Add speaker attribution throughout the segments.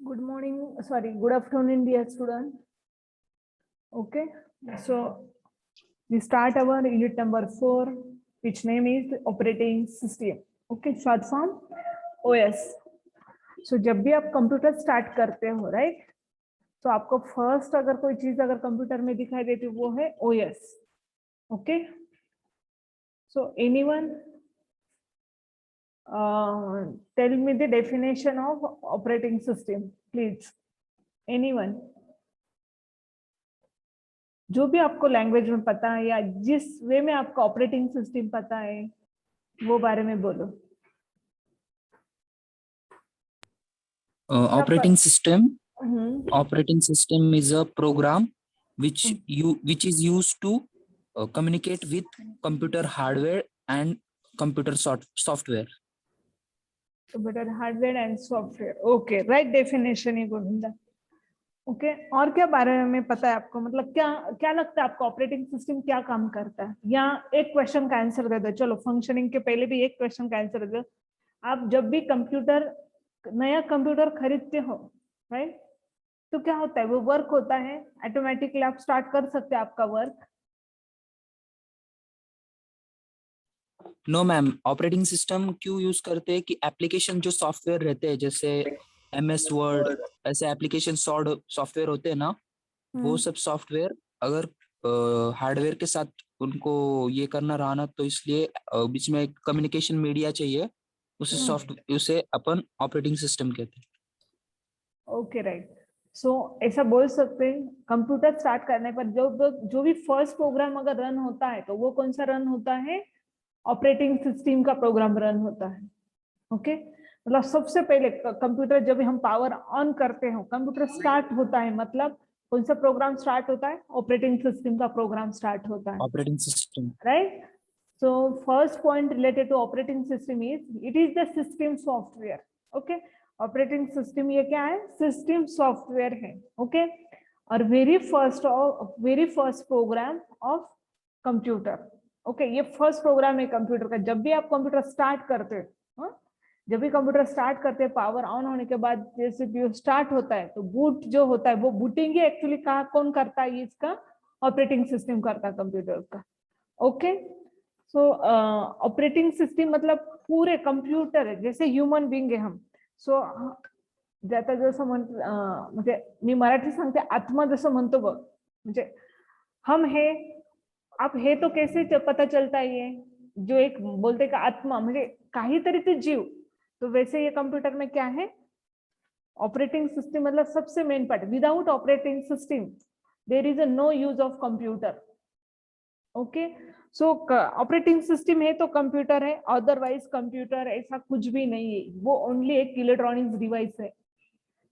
Speaker 1: Good morning, sorry, good afternoon, dear student. Okay, so we start our unit number 4, which name is operating system. Okay, short form OS. So जब भी आप computer start करते हो, right, तो आपको first अगर कोई चीज अगर कंप्यूटर में दिखाई देती है वो है OS. Okay, so anyone tell me the definition of operating system, please. Anyone? जो भी आपको लैंग्वेज में पता है या जिस वे में आपको ऑपरेटिंग सिस्टम पता है वो बारे में बोलो.
Speaker 2: Operating system is a program which is used to communicate with computer hardware and computer software.
Speaker 1: Computer hardware and software. Okay, right definition है गोविंदा. ओके, और क्या बारे में पता है आपको, मतलब क्या क्या लगता है आपको ऑपरेटिंग सिस्टम क्या काम करता है? या एक क्वेश्चन का आंसर दे दो. चलो, फंक्शनिंग के पहले भी एक क्वेश्चन का आंसर दे दो. आप जब भी नया कंप्यूटर खरीदते हो, राइट, तो क्या होता है? वो वर्क होता है ऑटोमेटिकली, आप स्टार्ट कर सकते हैं आपका work.
Speaker 2: No ma'am, operating system क्यों यूज करते हैं कि एप्लीकेशन जो सॉफ्टवेयर रहते हैं जैसे MS वर्ड, ऐसे एप्लीकेशन सॉफ्टवेयर होते हैं ना, वो सब सॉफ्टवेयर अगर हार्डवेयर के साथ उनको ये करना रहा ना, तो इसलिए बीच में एक कम्युनिकेशन मीडिया चाहिए, उसे अपन ऑपरेटिंग सिस्टम कहते हैं.
Speaker 1: Okay, right. सो ऐसा बोल सकते हैं कंप्यूटर स्टार्ट करने पर जो भी फर्स्ट प्रोग्राम अगर रन होता है तो वो कौन सा रन होता है? ऑपरेटिंग सिस्टम का प्रोग्राम रन होता है. ओके, मतलब सबसे पहले कंप्यूटर जब हम पावर ऑन करते हो, कंप्यूटर स्टार्ट होता है, मतलब कौन सा प्रोग्राम स्टार्ट होता है? ऑपरेटिंग सिस्टम का प्रोग्राम स्टार्ट होता है.
Speaker 2: Operating system,
Speaker 1: right. So first point related to operating system is it is the system software. Okay, operating system ये क्या है? सिस्टम सॉफ्टवेयर है. ओके, और very first program of computer. Okay, ये first program है computer का. जब भी आप कंप्यूटर स्टार्ट करते हो, जब भी कंप्यूटर स्टार्ट करते हैं, पावर ऑन होने के बाद जैसे भी स्टार्ट होता है तो बूट जो होता है वो बूटिंग एक्चुअली कौन करता है? इसका ऑपरेटिंग सिस्टम करता है कंप्यूटर का. ओके, सो ऑपरेटिंग सिस्टम मतलब पूरे कंप्यूटर है, जैसे ह्यूमन बीइंग है हम. सो जाता जसं म्हणजे मी मराठी सांगते, आत्मा जसं म्हणतो बघ, म्हणजे हम है, आप हे तो कैसे पता चलता है? ये जो एक बोलते का आत्मा म्हणजे काहीतरी ते जीव, तो वैसे ये कंप्यूटर में क्या है? ऑपरेटिंग सिस्टम मतलब सबसे main part. Without operating system there is a no use of computer. Okay, so operating system है तो कंप्यूटर है, अदरवाइज कंप्यूटर ऐसा कुछ भी नहीं है, वो ओनली एक इलेक्ट्रॉनिक्स डिवाइस है.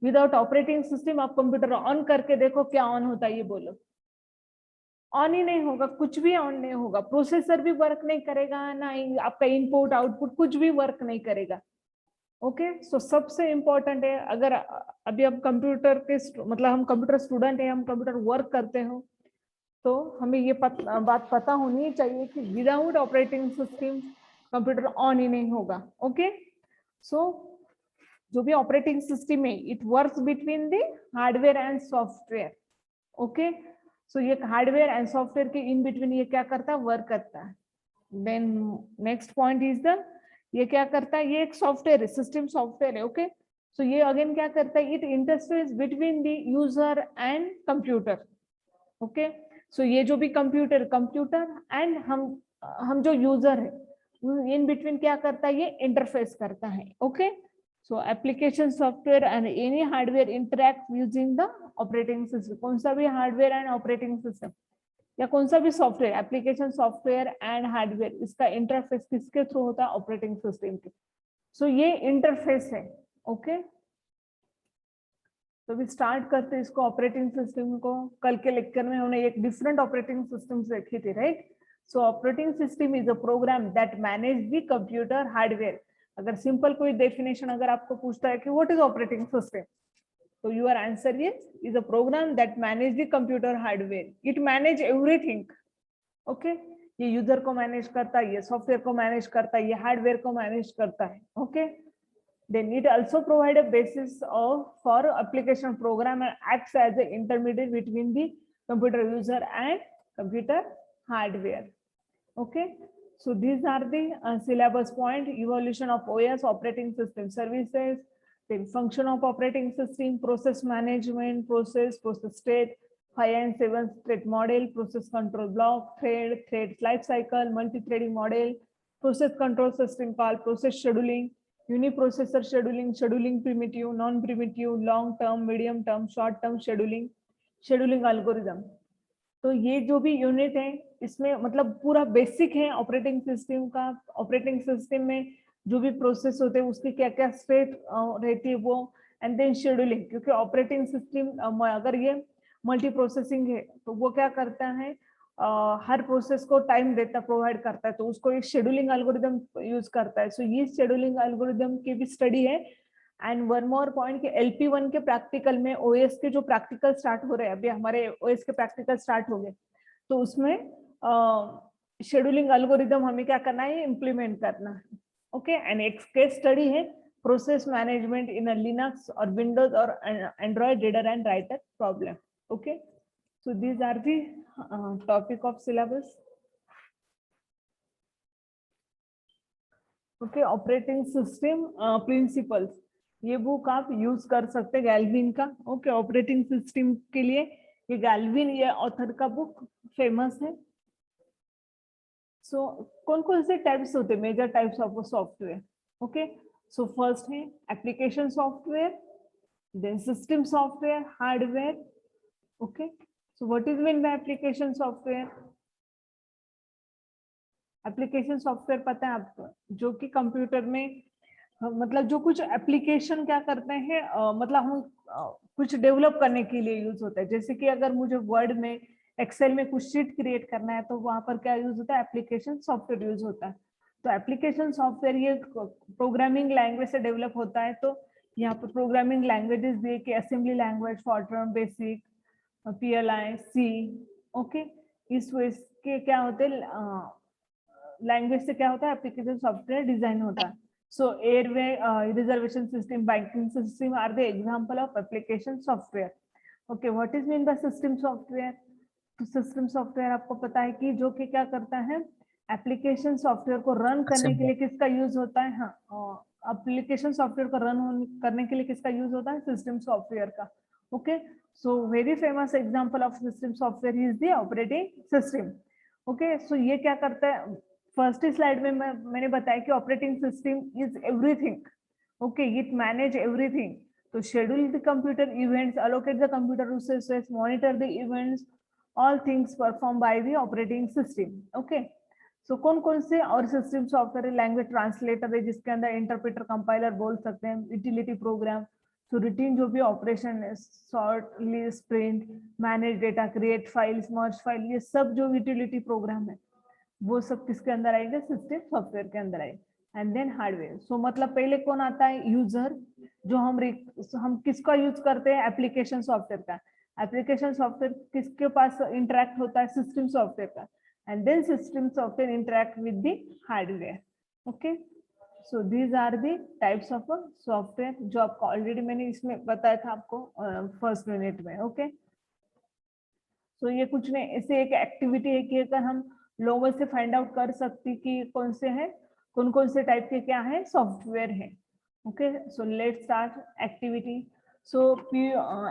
Speaker 1: विदाउट ऑपरेटिंग सिस्टम आप कंप्यूटर ऑन करके देखो, क्या ऑन होता है? ये बोलो. ऑन ही नहीं होगा, कुछ भी ऑन नहीं होगा. प्रोसेसर भी वर्क नहीं करेगा, ना आपका इनपुट आउटपुट कुछ भी वर्क नहीं करेगा. ओके, सो सबसे इंपॉर्टेंट है, अगर अभी हम कंप्यूटर के मतलब हम कंप्यूटर स्टूडेंट है, हम कंप्यूटर वर्क करते हो, तो हमें ये बात पता होनी चाहिए कि without operating system computer on ही नहीं होगा. ओके, सो जो भी ऑपरेटिंग सिस्टम है, it works between the hardware and software. Okay, सो ये हार्डवेयर एंड सॉफ्टवेयर के इन बिटवीन ये क्या करता है? वर्क करता है. Then next point is the, ये क्या करता है? ये एक सॉफ्टवेयर है, सिस्टम सॉफ्टवेयर है. ओके, सो ये अगेन क्या करता है? It interface between the user and computer. Okay, सो ये जो भी कंप्यूटर एंड हम जो यूजर है, इन बिटवीन क्या करता है? ये इंटरफेस करता है. Okay, so application software and any hardware interact using the operating system. कौन सा भी हार्डवेयर एंड ऑपरेटिंग सिस्टम या कौन सा भी software, application software and hardware, इसका इंटरफेस किसके थ्रू होता है? ऑपरेटिंग सिस्टम के. सो ये इंटरफेस है. ओके, तो भी स्टार्ट करते इसको ऑपरेटिंग सिस्टम को. कल के लेक्चर में हमने एक डिफरेंट ऑपरेटिंग सिस्टम्स देखी थी, right. So operating system is a program that manage the computer hardware. अगर सिंपल कोई डेफिनेशन अगर आपको पूछता है कि व्हाट इज ऑपरेटिंग सिस्टम, तो your answer is a program that manage the computer hardware. It manage everything. Okay, ये user को मैनेज करता है, ये सॉफ्टवेयर को मैनेज करता है, ये हार्डवेयर को मैनेज करता है. Okay, Then it also provide a basis for application program and acts as an intermediate between the computer user and computer hardware. Okay, so these are the syllabus point: evolution of OS, operating system services, then function of operating system, process management, process state, 5 and 7 state model, process control block, thread life cycle, multi-threading model, process control system call, process scheduling, uniprocessor scheduling primitive, non-primitive, long term, medium term, short term scheduling algorithm. तो ये जो भी unit है इसमें मतलब पूरा basic है operating system का। ऑपरेटिंग सिस्टम में जो भी प्रोसेस होते हैं उसकी क्या क्या स्टेट रहती है वो, एंड देन शेड्यूलिंग, क्योंकि ऑपरेटिंग सिस्टम अगर ये मल्टी प्रोसेसिंग है तो वो क्या करता है, हर प्रोसेस को टाइम देता प्रोवाइड करता है, तो उसको एक शेड्यूलिंग एल्गोरिदम यूज करता है। सो ये शेड्यूलिंग एल्गोरिदम की भी स्टडी है। एंड वन मोर पॉइंट कि LP1 के प्रैक्टिकल में ओएस के जो प्रैक्टिकल स्टार्ट हो रहे हैं, अभी हमारे ओएस के प्रैक्टिकल स्टार्ट हो गए, तो उसमें शेड्यूलिंग एल्गोरिदम हमें क्या करना है, इम्प्लीमेंट करना है। ओके, एंड एक केस स्टडी है प्रोसेस मैनेजमेंट इन लिनक्स और विंडोज और Android reader and writer problem. Okay, so these are the topic of syllabus. Okay, operating system principles, ये बुक आप यूज कर सकते हैं गैल्विन का। ओके, ऑपरेटिंग सिस्टम के लिए ये गैल्विन, ये ऑथर का बुक फेमस है। सो कौन कौन से टाइप्स होते हैं, major types of software? Okay, so first है application software, then system software, hardware. Okay, so what is mean by application software? Application software पता है आपको, जो कि कंप्यूटर में मतलब जो कुछ एप्लीकेशन क्या करते हैं, मतलब हम कुछ डेवलप करने के लिए यूज होता है। जैसे कि अगर मुझे वर्ड में, एक्सेल में कुछ शीट क्रिएट करना है तो वहां पर क्या यूज होता है, एप्लीकेशन सॉफ्टवेयर यूज होता है। तो एप्लीकेशन सॉफ्टवेयर ये प्रोग्रामिंग लैंग्वेज से डेवलप होता है। तो यहाँ पर प्रोग्रामिंग लैंग्वेजेस दिए कि assembly language, Fortran, BASIC, PLI, C। Okay, इस वे के क्या होते हैं, लैंग्वेज से क्या होता है, एप्लीकेशन सॉफ्टवेयर डिजाइन होता है। So airway, reservation system, banking system are the example of application software. Okay, what is mean by system software? तो system software आपको पता है कि जो कि क्या करता है, एप्लीकेशन सॉफ्टवेयर को रन करने के लिए किसका यूज होता है? हाँ, एप्लीकेशन सॉफ्टवेयर को रन करने के लिए किसका यूज होता है? सिस्टम सॉफ्टवेयर का। Okay, so very famous example of system software is the operating system. Okay, सो ये क्या करता है, फर्स्ट स्लाइड में मैंने बताया कि operating system is everything. Okay, it manage everything. तो schedule the computer events, allocate the computer resources, monitor the events, all things perform by the operating system. Okay, so कौन कौन से और सिस्टम सॉफ्टवेयर? लैंग्वेज ट्रांसलेटर है जिसके अंदर interpreter, compiler बोल सकते हैं, यूटिलिटी प्रोग्राम, तो रूटीन जो भी ऑपरेशन है, sort, list, print, manage data, create files, merge file, ये सब जो यूटिलिटी प्रोग्राम है वो सब किसके अंदर आएगा? सिस्टम सॉफ्टवेयर के अंदर आएगा। And then hardware. सो मतलब पहले कौन आता है? यूजर, जो हम किसका यूज करते हैं? एप्लीकेशन सॉफ्टवेयर का। एप्लीकेशन सॉफ्टवेयर किसके पास इंटरेक्ट होता है? सिस्टम सॉफ्टवेयर का। And then system software interact with the hardware. Okay, so these are the types of software जो आपको ऑलरेडी मैंने इसमें बताया था आपको फर्स्ट यूनिट में। ओके, सो ये कुछ नहीं, ऐसे एक एक्टिविटी है कि अगर हम लोगों से फाइंड आउट कर सकती कि कौन से हैं, कौन से टाइप के क्या है सॉफ्टवेयर है। Okay, so let's start activity. So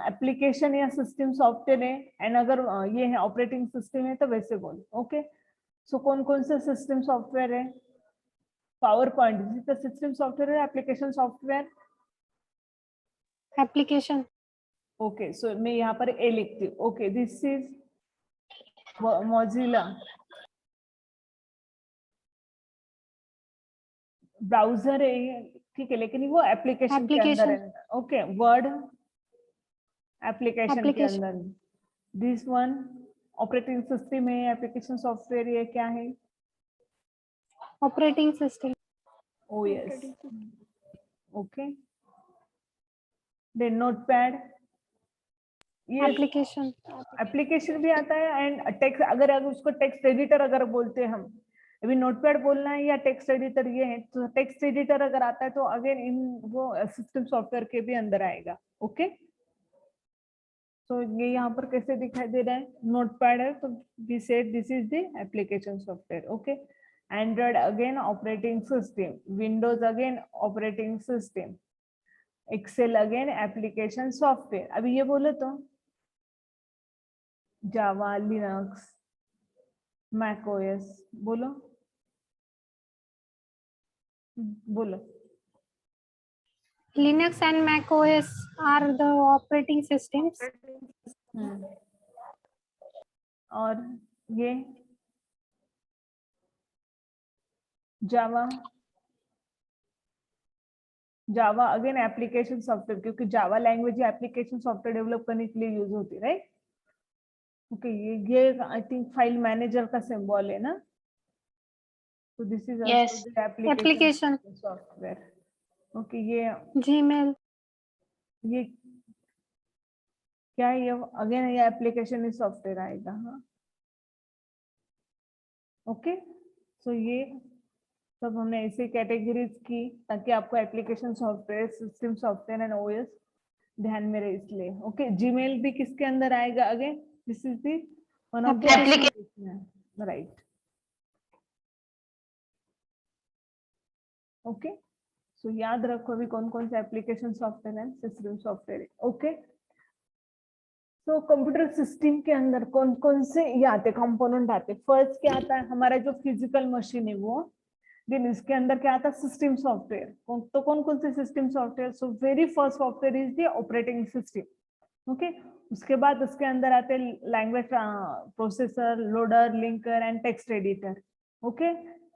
Speaker 1: application या सिस्टम सॉफ्टवेयर है, एंड अगर ये है ऑपरेटिंग सिस्टम है तो वैसे बोल। ओके, सो कौन से सिस्टम सॉफ्टवेयर है? पावर पॉइंट सिस्टम सॉफ्टवेयर है, एप्लीकेशन सॉफ्टवेयर,
Speaker 3: एप्लीकेशन।
Speaker 1: ओके, सो मैं यहाँ पर ए लिखती हूँ। Okay, this is Mozilla browser है, ठीक है, लेकिन वो एप्लीकेशन के अंदर है। ओके, वर्ड एप्लीकेशन के अंदर। दिस वन ऑपरेटिंग सिस्टम है, एप्लीकेशन सॉफ्टवेयर, ये क्या है?
Speaker 3: Operating system.
Speaker 1: Oh yes, okay, then Notepad, ये
Speaker 3: एप्लीकेशन
Speaker 1: भी आता है। एंड टेक्स्ट, अगर उसको टेक्स्ट एडिटर अगर बोलते हैं हम, अभी नोटपैड बोलना है या टेक्स्ट एडिटर ये है, तो टेक्स्ट एडिटर अगर आता है तो अगेन इन वो सिस्टम सॉफ्टवेयर के भी अंदर आएगा। ओके, तो ये यहाँ पर कैसे दिखाई दे रहा है, नोटपैड है तो we said this is the application software. Okay, Android again operating system, Windows again operating system, Excel again application software. अभी ये बोलो तो जावा, लिनक्स, मैक ओएस, बोलो बोलो।
Speaker 3: Linux and Mac OS are the operating systems.
Speaker 1: और ये जावा, जावा again application software, क्योंकि Java language application software develop करने के लिए यूज होती है, राइट। ओके, ये आई थिंक फाइल मैनेजर का सिंबल है ना, तो this is
Speaker 3: Yes.
Speaker 1: Also the
Speaker 3: Application.
Speaker 1: Software. Okay, ये
Speaker 3: Gmail.
Speaker 1: क्या है, ये अगेन ये एप्लीकेशन सॉफ्टवेयर आएगा। हाँ, ओके, सो ये सब हमने ऐसे कैटेगरीज की ताकि आपको application software, system software and OS ध्यान में रहे इसलिए। ओके, जीमेल भी किसके अंदर आएगा, again this is the one of the application, right. Okay, so याद रखो अभी कौन कौन से application software and system software. Okay, तो कंप्यूटर सिस्टम के अंदर कौन कौन से ये आते कंपोनेंट आते, फर्स्ट क्या आता है हमारा जो फिजिकल मशीन है वो, देन इसके अंदर क्या आता है सिस्टम सॉफ्टवेयर। तो कौन कौन से system software, so very first software is the operating system. Okay, उसके बाद उसके अंदर आते language processor, loader, linker and text editor. Okay,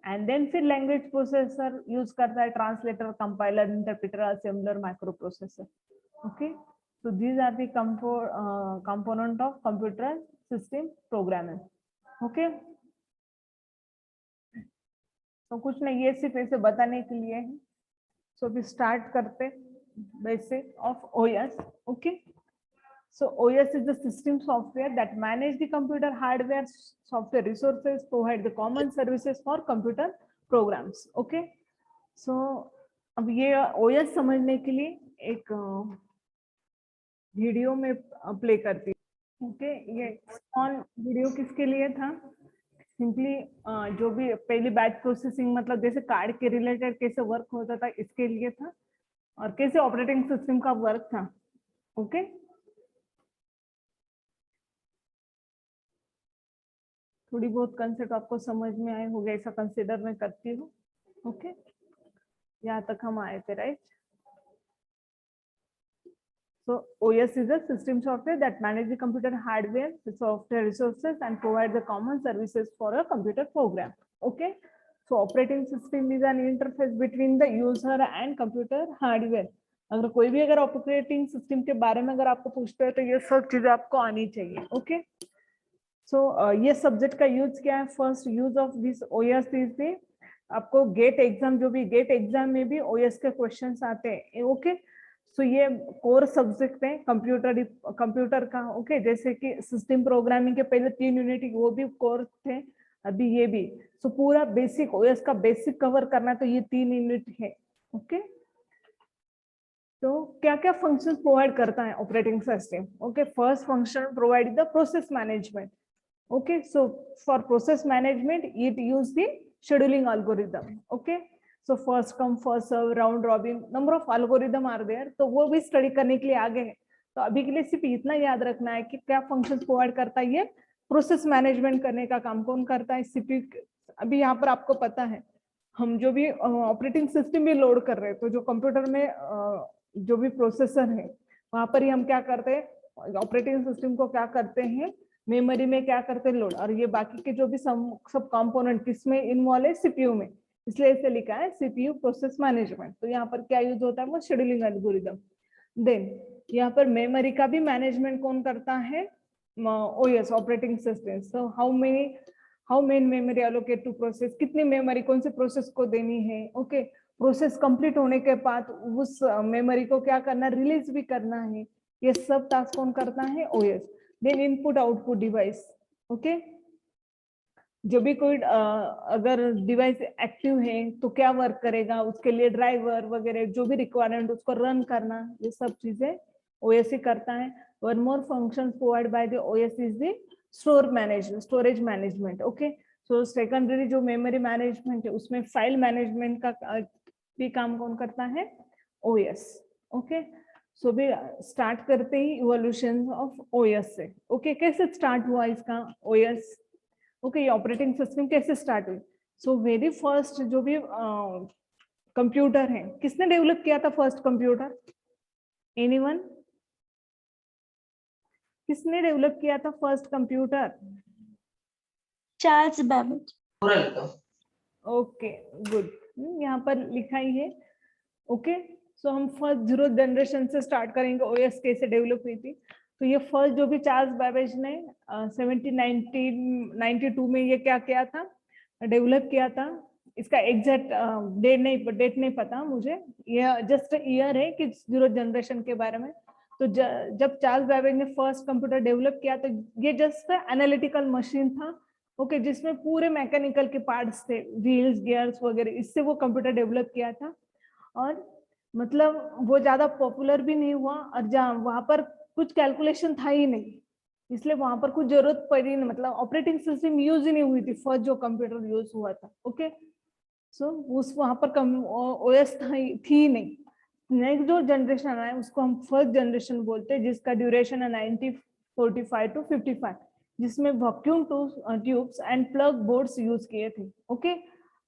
Speaker 1: and then फिर लैंग्वेज प्रोसेसर यूज करता है translator, compiler, interpreter, assembler, micro processor. Okay, so these are the component of computer system programming. Okay, तो कुछ नहीं, ये सिर्फ ऐसे बताने के लिए है। सो अभी स्टार्ट करते basic of OS. Okay, so OS is the system software that manage the computer hardware, software resources, provide the common services for computer programs. Okay, so अब ये OS समझने के लिए एक वीडियो में प्ले करती हूँ। ओके, ये ऑन वीडियो किसके लिए था, सिंपली जो भी पहली बैच प्रोसेसिंग मतलब जैसे कार्ड के रिलेटेड कैसे वर्क होता था इसके लिए था, और कैसे ऑपरेटिंग सिस्टम का वर्क था। ओके, थोड़ी बहुत कंसेप्ट आपको समझ में आए होंगे ऐसा कंसिडर मैं करती हूँ। ओके, यहाँ तक हम आए थे, right. So OS is a system software that manages the computer hardware, the software resources, and provide the common services for a computer program. Okay, so operating system is an interface between the user and computer hardware. अगर कोई भी अगर operating system के बारे में अगर आपको पूछते हैं तो ये सब चीजें आपको आनी चाहिए। ओके, सो ये सब्जेक्ट का यूज क्या है, first use of this OS is the, आपको गेट एग्जाम, जो भी गेट एग्जाम में भी OS के क्वेश्चंस आते हैं। ओके, सो ये कोर सब्जेक्ट है कंप्यूटर का। ओके, जैसे कि सिस्टम प्रोग्रामिंग के पहले 3 यूनिट वो भी कोर थे, अभी ये भी। सो पूरा बेसिक OS का बेसिक कवर करना तो ये 3 यूनिट है। ओके, तो क्या क्या फंक्शंस प्रोवाइड करता है operating system. Okay, first function provide the process management. Okay, so for process management it use the scheduling algorithm. Okay, so first come first serve, round robin, number of algorithm are there, तो वो भी study करने के लिए आगे है। तो अभी के लिए सिर्फ इतना याद रखना है कि क्या फंक्शंस प्रोवाइड करता है, ये प्रोसेस मैनेजमेंट करने का काम कौन करता है, CPU। अभी यहाँ पर आपको पता है हम जो भी ऑपरेटिंग सिस्टम भी लोड कर रहे हैं, तो जो कंप्यूटर में जो भी प्रोसेसर है वहां पर ही हम क्या करते हैं, ऑपरेटिंग सिस्टम को क्या करते हैं, मेमोरी में क्या करते हैं लोड, और ये बाकी के जो भी सब कंपोनेंट किसमें इन्वॉल्व है, CPU में, इसलिए इसे लिखा है CPU प्रोसेस मैनेजमेंट। तो यहाँ पर क्या यूज होता है, वो शेड्यूलिंग एल्गोरिथम। देन यहाँ पर मेमोरी का भी मैनेजमेंट कौन करता है, OS operating system. So how many memory allocate to process, कितनी मेमोरी कौन से प्रोसेस को देनी है। ओके, प्रोसेस कंप्लीट होने के बाद उस मेमोरी को क्या करना, रिलीज भी करना है, ये सब टास्क कौन करता है, OS। Then input output device. Okay, जब भी कोई अगर डिवाइस एक्टिव है तो क्या वर्क करेगा, उसके लिए ड्राइवर वगैरह जो भी रिक्वायरमेंट उसको रन करना, ये सब चीजें ओएस ही करता है. One more function provide by the OS is the storage management. Okay, so secondary जो मेमोरी मैनेजमेंट है उसमें फाइल मैनेजमेंट का भी काम कौन करता है, ओएस. ओके, सो भी स्टार्ट करते ही इवोल्यूशन ऑफ ओएस से. ओके, कैसे स्टार्ट हुआ इसका ओएस. ओके, ये ऑपरेटिंग सिस्टम कैसे स्टार्ट हुई. सो वेरी फर्स्ट जो भी कंप्यूटर है, किसने डेवलप किया था फर्स्ट कंप्यूटर, एनीवन, किसने डेवलप किया था first computer.
Speaker 4: Charles Babbage.
Speaker 1: Okay good, यहाँ पर लिखा ही है. ओके, सो हम फर्स्ट 0 जनरेशन से स्टार्ट करेंगे ओएस कैसे डेवलप हुई थी. तो ये फर्स्ट जो भी चार्ल्स बेबेज ने 1792 में ये क्या किया था, डेवलप किया था. इसका एग्जैक्ट डेट नहीं पता मुझे, ये जस्ट ईयर है कि 0 जनरेशन के बारे में. तो जब चार्ल्स बेबेज ने फर्स्ट कंप्यूटर डेवलप किया तो ये जस्ट एनालिटिकल मशीन था. ओके, जिसमें पूरे मैकेनिकल के पार्ट्स थे, व्हील्स, गियर्स वगैरह, इससे वो कंप्यूटर डेवलप किया था. और मतलब वो ज्यादा पॉपुलर भी नहीं हुआ, और जहाँ वहां पर कुछ कैलकुलेशन था ही नहीं, इसलिए वहां पर कुछ जरूरत पड़ी नहीं, मतलब ऑपरेटिंग सिस्टम यूज ही नहीं हुई थी फर्स्ट जो कंप्यूटर यूज हुआ था. ओके, सो उस वहां पर ओएस थी नहीं. नेक्स्ट जो जनरेशन आया है उसको हम फर्स्ट जनरेशन बोलते हैं, जिसका ड्यूरेशन है 1945 to 55, जिसमें vacuum tubes and plug boards use किए थे. ओके,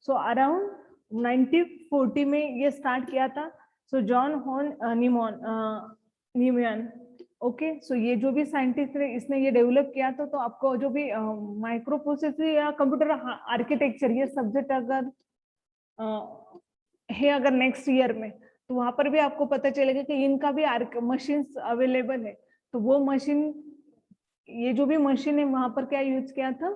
Speaker 1: सो अराउंड 1940 में ये स्टार्ट किया था. So John von Neumann. Okay, सो ये जो भी साइंटिस्ट है इसने ये डेवलप किया था. तो आपको जो भी माइक्रो प्रोसेसर या कंप्यूटर आर्किटेक्चर ये सब्जेक्ट अगर है अगर नेक्स्ट ईयर में, तो वहां पर भी आपको पता चलेगा कि इनका भी मशीन अवेलेबल है. तो वो मशीन, ये जो भी मशीन है वहां पर क्या यूज किया था,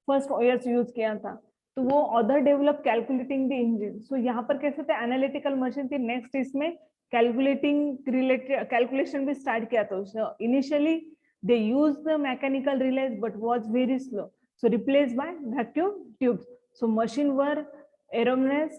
Speaker 1: फर्स्ट ओएस यूज किया था. तो वो other develop calculating the engine. So यहाँ पर कैसे थे, एनालिटिकल मशीन थी. नेक्स्ट इसमें कैलकुलेटिंग रिलेटेड कैलकुलेशन भी स्टार्ट किया था. So initially they use the mechanical relays but was very slow, so replace by vacuum tubes. So machine were erroneous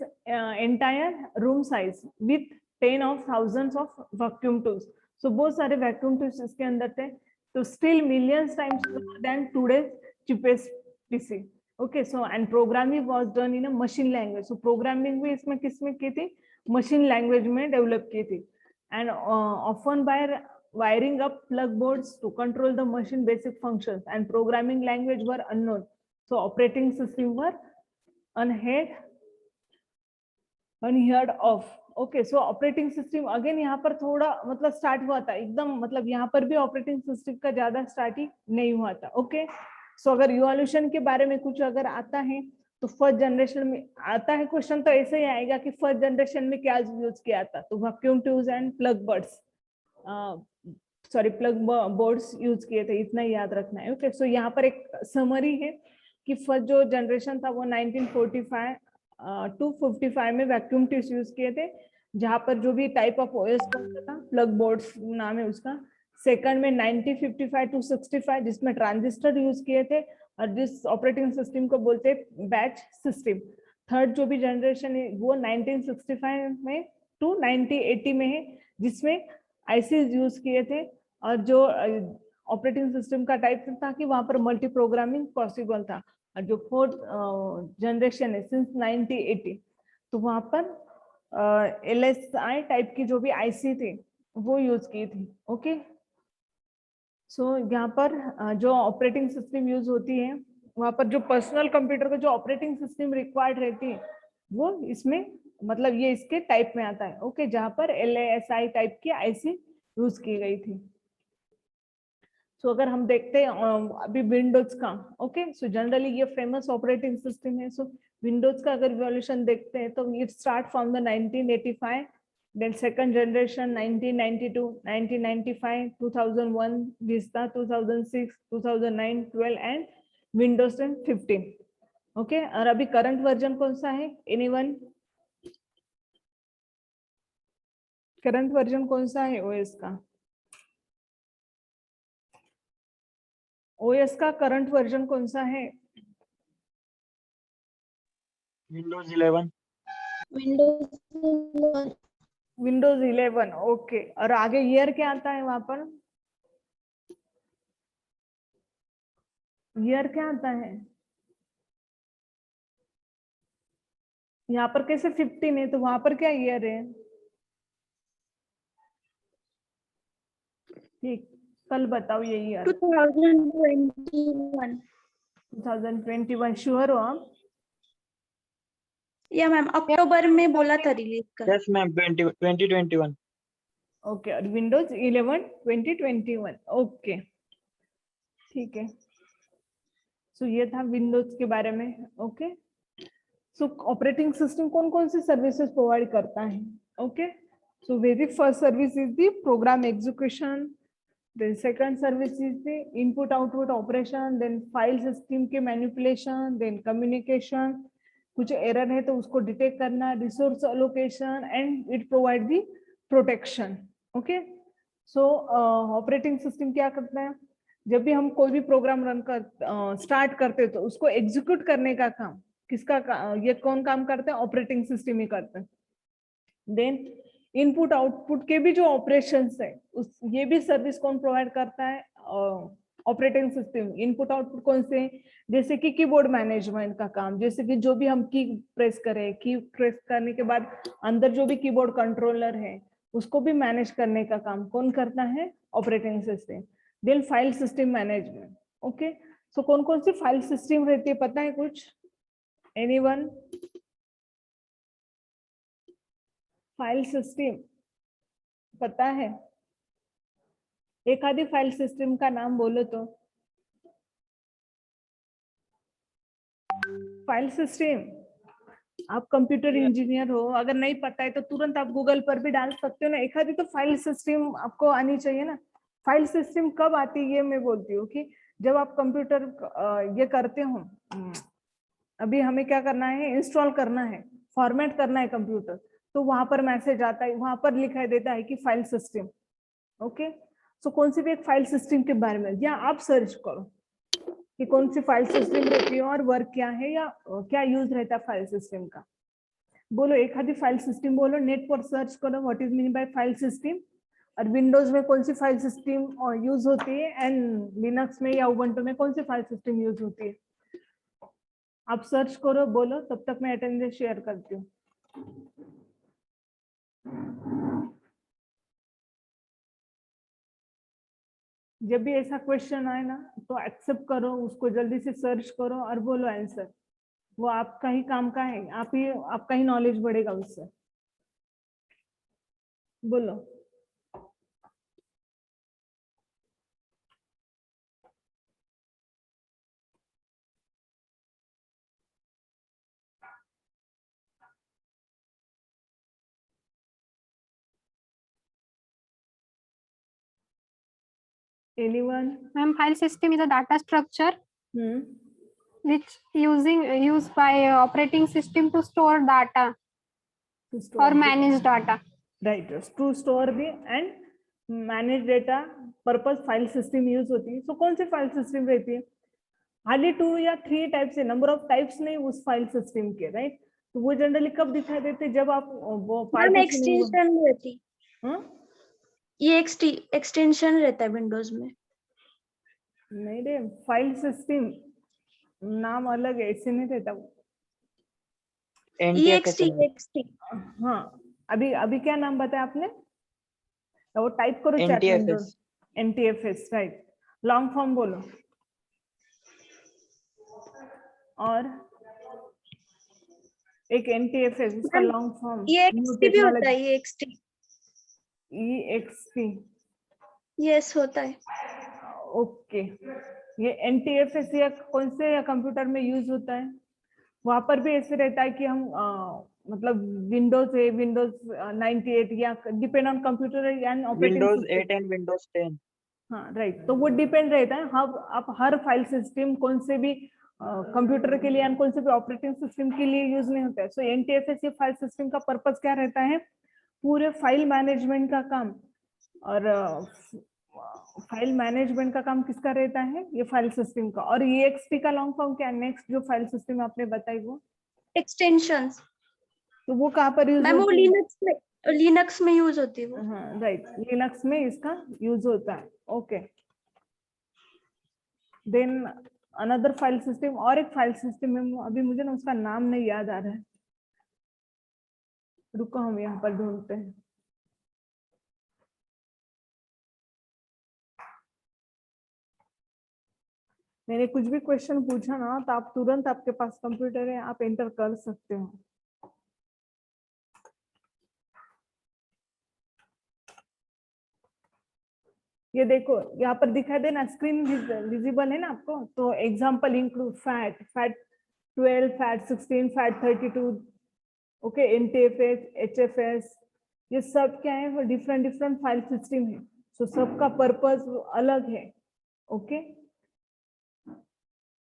Speaker 1: entire room size with 10 of thousands of vacuum tubes. So बहुत सारे vacuum tubes इसके अंदर थे. तो still millions times slower than today's cheapest PC. Okay, so and programming was done in a machine language. So programming भी इसमें किसमें की थी, machine language में develop की थी. And often by wiring up plug boards to control the machine basic functions, and programming language were unknown. So operating system were unheard of. Okay, so operating system again यहाँ पर थोड़ा मतलब start हुआ था एकदम, मतलब यहाँ पर भी ऑपरेटिंग सिस्टम का ज्यादा स्टार्टिंग नहीं हुआ था. ओके, सो अगर इवोल्यूशन के बारे में कुछ अगर आता है तो फर्स्ट जनरेशन में आता है क्वेश्चन, तो ऐसे ही आएगा कि फर्स्ट जनरेशन में क्या यूज किया था. तो vacuum tubes and plug boards use किए थे, इतना ही याद रखना है. ओके, सो यहाँ पर एक समरी है कि फर्स्ट जो जनरेशन था वो 1945 टू 55 में वैक्यूम ट्यूब्स यूज किए थे, जहां पर जो भी टाइप ऑफ ओएस था, प्लग बोर्ड्स नाम है उसका. सेकंड में 1955 टू 65 जिसमें ट्रांजिस्टर यूज किए थे, और जिस ऑपरेटिंग सिस्टम को बोलते हैं बैच सिस्टम. थर्ड जो भी जनरेशन है वो 1965 में टू 1980 में है, जिसमें आईसीज यूज किए थे. और जो ऑपरेटिंग सिस्टम का टाइप था कि वहां पर मल्टी प्रोग्रामिंग पॉसिबल था. और जो फोर्थ जनरेशन है सिंस 1980, तो वहां पर LSI टाइप की जो भी आईसी थी वो यूज की थी. ओके, सो यहाँ पर जो ऑपरेटिंग सिस्टम यूज होती है वहां पर जो पर्सनल कंप्यूटर का जो ऑपरेटिंग सिस्टम रिक्वायर्ड रहती है वो इसमें मतलब ये इसके टाइप में आता है. ओके, जहाँ पर LSI टाइप की आईसी यूज की गई थी. सो अगर हम देखते हैं अभी विंडोज का, ओके, सो जनरली ये फेमस ऑपरेटिंग सिस्टम है. सो विंडोज का अगर इवोल्यूशन देखते हैं तो it start from the 1985, then second generation 1992, 1995, 2001 Vista, 2006, 2009, 12 and Windows 10 15. Okay, और अभी करंट वर्जन कौन सा है, एनीवन, करंट वर्जन कौन सा है ओएस का, ओएस का करंट वर्जन कौन सा है.
Speaker 4: विंडोज 11।
Speaker 1: Windows 11 okay. और आगे ईयर क्या आता है वहां पर? ईयर क्या आता है? यहाँ पर कैसे 15 है तो वहां पर क्या ईयर है? ठीक, कल बताओ ये ईयर।
Speaker 5: 2021।
Speaker 1: 2021 श्योर हो आप?
Speaker 5: या मैम अक्टूबर में बोला था रिलीज कर।
Speaker 4: Yes ma'am 2021।
Speaker 1: ओके, और विंडोज 11 2021 ओके ठीक है। सो ये था विंडोज के बारे में। ओके, सो ऑपरेटिंग सिस्टम कौन कौन सी सर्विसेज प्रोवाइड करता है? Okay, so very first service is the program execution, then second service is the input output operation, then file system के manipulation, then communication, कुछ एरर है तो उसको डिटेक्ट करना, resource allocation and it provide the protection. Okay, so operating system क्या करता है? जब भी हम कोई भी प्रोग्राम रन कर स्टार्ट करते हैं तो उसको एग्जीक्यूट करने का काम ये कौन काम करते हैं? ऑपरेटिंग सिस्टम ही करते हैं। देन इनपुट आउटपुट के भी जो ऑपरेशंस है ये भी सर्विस कौन प्रोवाइड करता है? Operating system. इनपुट आउटपुट कौन से? जैसे कि कीबोर्ड मैनेजमेंट का काम, जैसे कि जो भी हम की प्रेस करें, की प्रेस करने के बाद अंदर जो भी कीबोर्ड कंट्रोलर है उसको भी मैनेज करने का काम कौन करता है? Operating system. Then file system management. Okay, so कौन कौन सी फाइल सिस्टम रहती है पता है कुछ? एनीवन? फाइल सिस्टम पता है? एक आधी फाइल सिस्टम का नाम बोलो तो। फाइल सिस्टम, आप कंप्यूटर इंजीनियर हो, अगर नहीं पता है तो तुरंत आप गूगल पर भी डाल सकते हो ना। एक आधी तो फाइल सिस्टम आपको आनी चाहिए ना। फाइल सिस्टम कब आती है ये मैं बोलती हूँ कि जब आप कंप्यूटर ये करते हो, अभी हमें क्या करना है? इंस्टॉल करना है, फॉर्मेट करना है कंप्यूटर, तो वहां पर मैसेज आता है, वहां पर लिखाई देता है कि फाइल सिस्टम। ओके, सो कौन सी भी एक फाइल सिस्टम के बारे में या आप सर्च करो कि कौन सी फाइल सिस्टम रहती है और वर्क क्या है या क्या यूज रहता है फाइल सिस्टम का। बोलो एक आधी फाइल सिस्टम बोलो, नेट पर सर्च करो what is mean bye file system, और विंडोज में कौन सी फाइल सिस्टम यूज होती है एंड लिनक्स में या उबंटू में कौन सी फाइल सिस्टम यूज होती है। आप सर्च करो, बोलो, तब तक मैं अटेंडेंस शेयर करती हूँ। जब भी ऐसा क्वेश्चन आए ना तो एक्सेप्ट करो उसको, जल्दी से सर्च करो और बोलो आंसर। वो आपका ही काम का है, आपका ही नॉलेज बढ़ेगा उससे। बोलो। Anyone?
Speaker 3: Ma'am, file system is a data structure which used by operating system to store data
Speaker 1: To store
Speaker 3: or manage data.
Speaker 1: right, to store the and manage data purpose file system use होती है। सो कौन सी file system रहती है? Hardly 2 या 3 type से, number of types नहीं उस file system के, राइट। तो वो जनरली कब दिखाई देते? जब आप वो
Speaker 5: एक्सटेंशन रहती।
Speaker 1: हाँ,
Speaker 5: ये एक्सटेंशन रहता है विंडोज में।
Speaker 1: नहीं रे, फाइल सिस्टम नाम अलग है, ऐसे नहीं रहता वो।
Speaker 5: EXT।
Speaker 1: हाँ, अभी क्या नाम बताया आपने? वो टाइप करो चैट में।
Speaker 4: NTFS।
Speaker 1: NTFS right, long form बोलो। और एक NTFS उसका लॉन्ग फॉर्म
Speaker 5: EXT भी होता है।
Speaker 1: EXT
Speaker 5: यस होता है।
Speaker 1: ओके, ये NTFS या कौन से या कंप्यूटर में यूज होता है? वहां पर भी ऐसे रहता है कि हम मतलब विंडोज है, विंडोज 98 या depend on computer and operating
Speaker 4: Windows
Speaker 1: system.
Speaker 4: 8 and Windows 10।
Speaker 1: हाँ राइट, तो वो डिपेंड रहता है। हाँ, आप हर फाइल सिस्टम कौन से भी कंप्यूटर के लिए एंड कौन से भी ऑपरेटिंग सिस्टम के लिए यूज नहीं होता है। सो NTFS ये फाइल सिस्टम का पर्पस क्या रहता है? पूरे फाइल मैनेजमेंट का काम। और फाइल मैनेजमेंट का काम किसका रहता है? ये फाइल सिस्टम का। और EXT का लॉन्ग फॉर्म क्या? नेक्स्ट जो फाइल सिस्टम आपने बताई वो
Speaker 5: एक्सटेंशंस
Speaker 1: तो वो कहाँ पर यूज
Speaker 5: मैम वो
Speaker 1: होती है?
Speaker 5: लिनक्स में यूज होती है वो।
Speaker 1: हाँ राइट, लिनक्स में इसका यूज होता है। Okay, then another file system, और एक फाइल सिस्टम है, अभी मुझे ना उसका नाम नहीं याद आ रहा है, रुको हम यहाँ पर ढूंढते हैं। मैंने कुछ भी क्वेश्चन पूछा ना तो आप तुरंत, आपके पास कंप्यूटर है, आप एंटर कर सकते हो। ये देखो यहाँ पर दिखाई देना, स्क्रीन विजिबल है ना आपको? तो example include fat 12, fat 16, fat 32, okay, NTFS, HFS, ये सब क्या है? वो डिफरेंट डिफरेंट फाइल सिस्टम है। सो सबका पर्पस अलग है। Okay,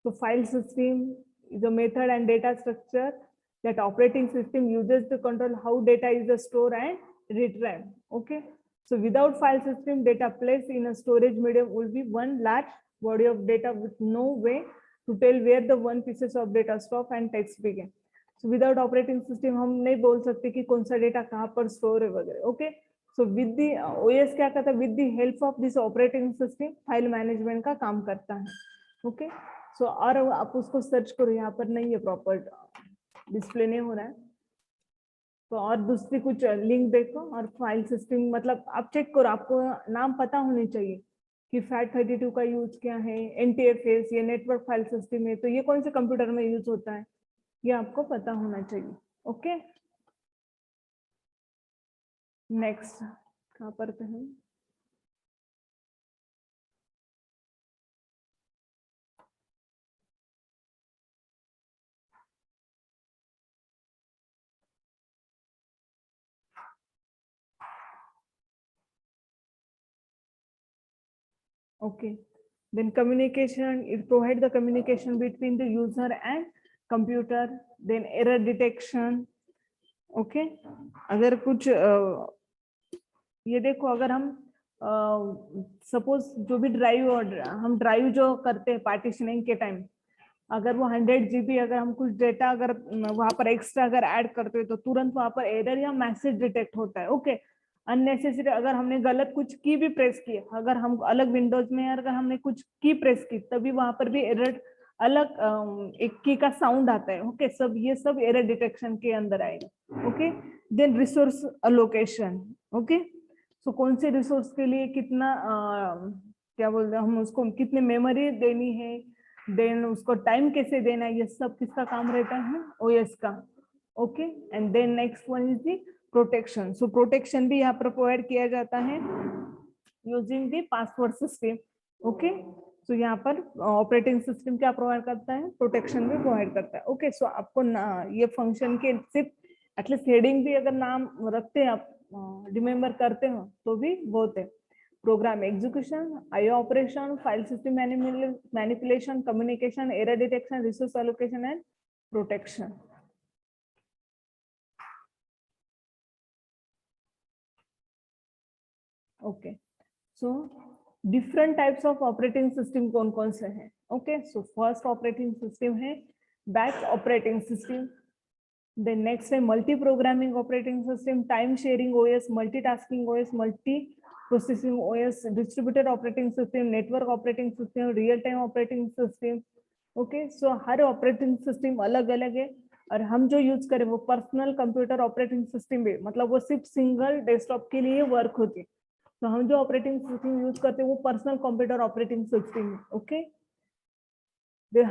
Speaker 1: so file system is a method and data structure that operating system uses to control how data is stored and retrieved. Okay, so without file system, data placed in a storage medium will be one large body of data with no way to tell where the one pieces of data stop and text begin. So without operating system हम नहीं बोल सकते कि कौन सा data कहाँ पर store है वगैरह। Okay, so with the OS क्या करता है? With the help of this operating system file management का काम करता है। ओके, सो और आप उसको सर्च करो, यहाँ पर नहीं है, प्रॉपर डिस्प्ले नहीं हो रहा है। तो और दूसरी कुछ लिंक देखो, और फाइल सिस्टम मतलब आप चेक करो, आपको नाम पता होनी चाहिए कि FAT32 का यूज क्या है, NTFS, ये नेटवर्क फाइल सिस्टम है, तो ये कौन से कंप्यूटर में यूज होता है, ये आपको पता होना चाहिए। ओके, नेक्स्ट कहाँ पर हैं? Okay, then communication, it provide the communication between the user and computer, then error detection. Okay, अगर कुछ ये देखो, अगर हम सपोज जो भी ड्राइव, और हम ड्राइव जो करते हैं पार्टीशनिंग के टाइम, अगर वो 100 GB, अगर हम कुछ डेटा अगर वहां पर एक्स्ट्रा अगर ऐड करते हैं तो तुरंत वहां पर एरर या मैसेज डिटेक्ट होता है। ओके, अननेसेसरी अगर हमने गलत कुछ की भी प्रेस की, अगर हम अलग विंडोज में अगर हमने कुछ की प्रेस की, तभी वहां पर भी एरर, अलग एक की का साउंड आता है। ओके, सब ये सब एरर डिटेक्शन के अंदर आएगा। Okay, then resource allocation. Okay, so कौन से रिसोर्स के लिए कितना क्या बोलते हैं हम उसको, कितने मेमोरी देनी है, देन उसको टाइम कैसे देना है, ये सब किसका काम रहता है? OS का। Okay, and then next one is the protection. So protection भी यहाँ पर प्रोवाइड किया जाता है using the password system. Okay, so यहाँ पर ऑपरेटिंग सिस्टम क्या प्रोवाइड करता है? प्रोटेक्शन भी प्रोवाइड करता है। ओके, सो आपको ये फंक्शन के सिर्फ एटलीस्ट हेडिंग भी अगर नाम रखते हैं, आप रिमेम्बर करते हो तो भी बहुत है। Program execution, IO operation, file system manipulation, communication, error detection, resource allocation and protection. Okay, so different types of operating system कौन कौन से हैं? Okay, so first operating system है batch operating system, then next है multi programming operating system, time sharing OS, multitasking OS, multi processing OS, distributed operating system, network operating system, real time operating system. Okay, so हर operating system अलग अलग है, और हम जो use करें वो पर्सनल कंप्यूटर ऑपरेटिंग सिस्टम है, मतलब वो सिर्फ सिंगल डेस्कटॉप के लिए वर्क होती है। तो हम जो ऑपरेटिंग सिस्टम यूज करते हैं वो पर्सनल कंप्यूटर ऑपरेटिंग सिस्टम है। ओके,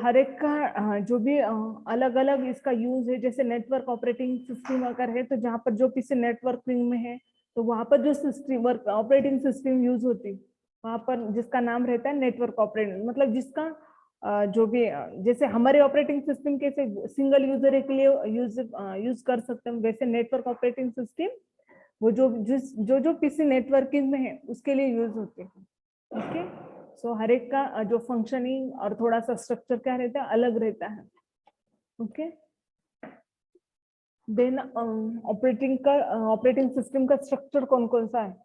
Speaker 1: हर एक का जो भी अलग अलग इसका यूज है। जैसे नेटवर्क ऑपरेटिंग सिस्टम अगर है, तो जहाँ पर जो पीसी नेटवर्किंग में है, तो वहां पर जो system work operating system use होती है, वहां पर जिसका नाम रहता है नेटवर्क ऑपरेटिंग, मतलब जिसका जो भी जैसे हमारे ऑपरेटिंग सिस्टम कैसे सिंगल यूजर के लिए यूज कर सकते हैं, वैसे नेटवर्क ऑपरेटिंग सिस्टम वो जो पीसी नेटवर्किंग में है उसके लिए यूज होते हैं। ओके, सो हर एक का जो फंक्शनिंग और थोड़ा सा स्ट्रक्चर क्या रहता है, अलग रहता है। ओके, देन ऑपरेटिंग सिस्टम का स्ट्रक्चर कौन कौन सा है?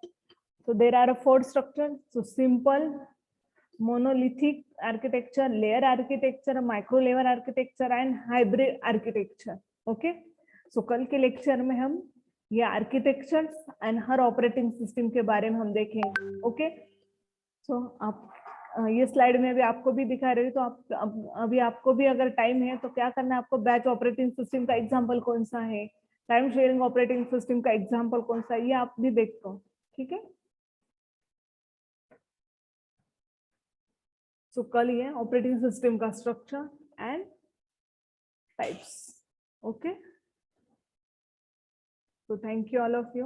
Speaker 1: So there are 4 structures. So simple, monolithic architecture, layer architecture, micro layer architecture, and hybrid architecture. Okay, so कल के लेक्चर में हम ये आर्किटेक्चर्स एंड हर ऑपरेटिंग सिस्टम के बारे में हम देखेंगे। ओके, सो आप ये स्लाइड में भी आपको भी दिखा रही हूँ, तो आप अभी आपको भी अगर टाइम है तो क्या करना है आपको, बैच ऑपरेटिंग सिस्टम का एग्जांपल कौन सा है, टाइम शेयरिंग ऑपरेटिंग सिस्टम का एग्जांपल कौन सा है, ये आप भी देखो। ठीक है, सो कल ये ऑपरेटिंग सिस्टम का structure and types. Okay, so thank you all of you.